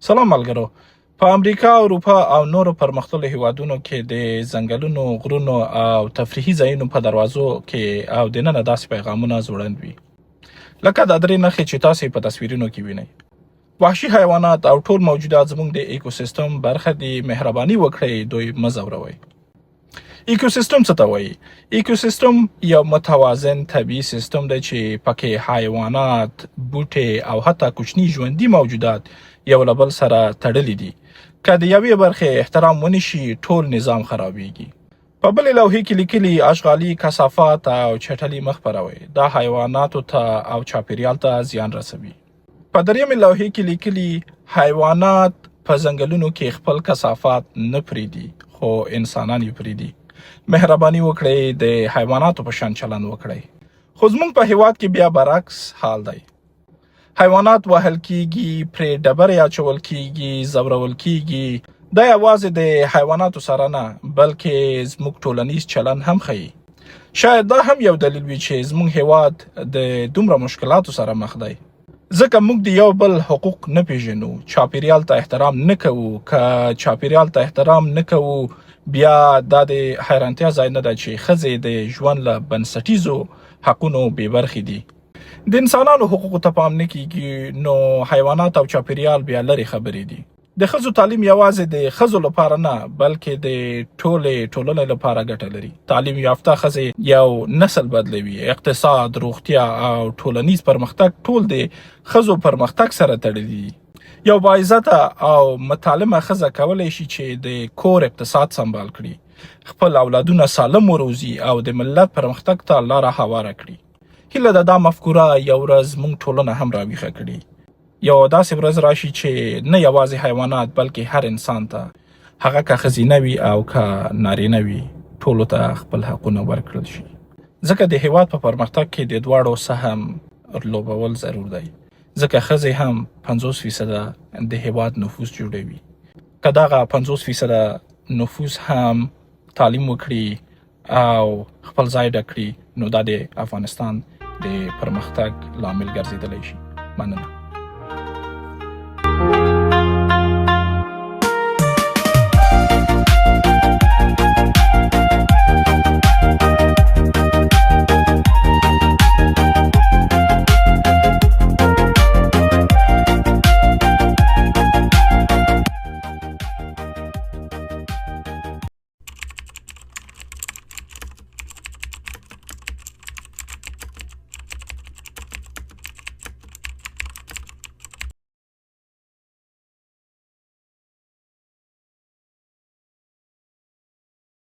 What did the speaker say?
سلام ملګرو. په امریکا، اروپا او نورو پرمختللو هیوادونو کې د ځنګلونو، غرونو او تفریحي ځایونو په دروازو کې او دننه داسې پیغامونه ځوړند وي. لکه دا درې نښې چې تاسې په تصویرونو کې وینئ. وحشي حیوانات او ټول موجودات زموږ د ایکوسیستم برخه دي. مهرباني وکړئ دوی مه ځوروئ. ایکوسیستم څه ته وایي؟ ایکوسیستم یو متوازن طبیعي سیستم دی چې پکې حیوانات، بوټي او حتی کوچني ژوندي موجودات یو له بل سره تړلي دي. که د یوې برخې احترام ونشي، ټول نظام خرابېږي. په بلې لوحې کې لیکلي اشغالي، کثافات او چټلي مه خپروئ. دا حیواناتو ته او چاپیریال ته زیان رسوي. په درېیمې لوحې کې لیکلي حیوانات په ځنګلونو کې خپل کثافات نه پرېږدي، خو انسانان یې پرېږدي. مهرباني وکړئ د حیواناتو په شان چلند وکړئ. خو زموږ په هیواد کې بیا برعکس حال دی. حیوانات وهل کیږي، پرې ډبرې اچول کیږي، ځورول کیږي. دا یوازې د حیواناتو سره نه، بلکې زموږ ټولنیز چلند هم ښیي. شاید دا هم یو دلیل وي چې زموږ هیواد د دومره مشکلاتو سره مخ دی. ځکه موږ د یو بل حقوق نه پیژنو، چاپیریال ته احترام نه کوو. که چاپیریال ته احترام نه کوو، بیا دا د حیرانتیا ځای نه ده چې ښځې د ژوند له بنسټیزو حقونو بې برخې دي. د انسانانو حقوقو ته پام نه کیږي، نو حیوانات او چاپیریال بیا لرې خبرې دي. د ښځو تعلیم یوازې د ښځو لپاره نه، بلکې د ټولې ټولنې لپاره ګټه لري. تعلیم یافته ښځې یو نسل بدلوي. اقتصاد، روغتیا او ټولنیز پرمختګ ټول د ښځو پرمختګ سره تړلي دي. یو باعزته او متعلمه ښځه کولی شي چې د کور اقتصاد سمبال کړي، خپل اولادونه سالم وروزي او د ملت پرمختګ ته لاره هواره کړي. هیله ده دا مفکوره یو ورځ موږ ټولنه هم راویښه کړي. یو داسې ورځ راشي چې نه یوازې حیوانات، بلکې هر انسان ته، هغه که ښځینه وي او که نارینه وي، ټولو ته خپل حقونه ورکړل شي. ځکه د هیواد په پرمختګ کې د دواړو سهم لوبول ضرور دی. ځکه ښځې هم 50% د هیواد نفوس جوړوي. که دغه 50% نفوس هم تعلیم وکړي او خپل ځای ډک کړي، نو دا د افغانستان د پرمختګ لامل ګرځېدلی شي. مننه.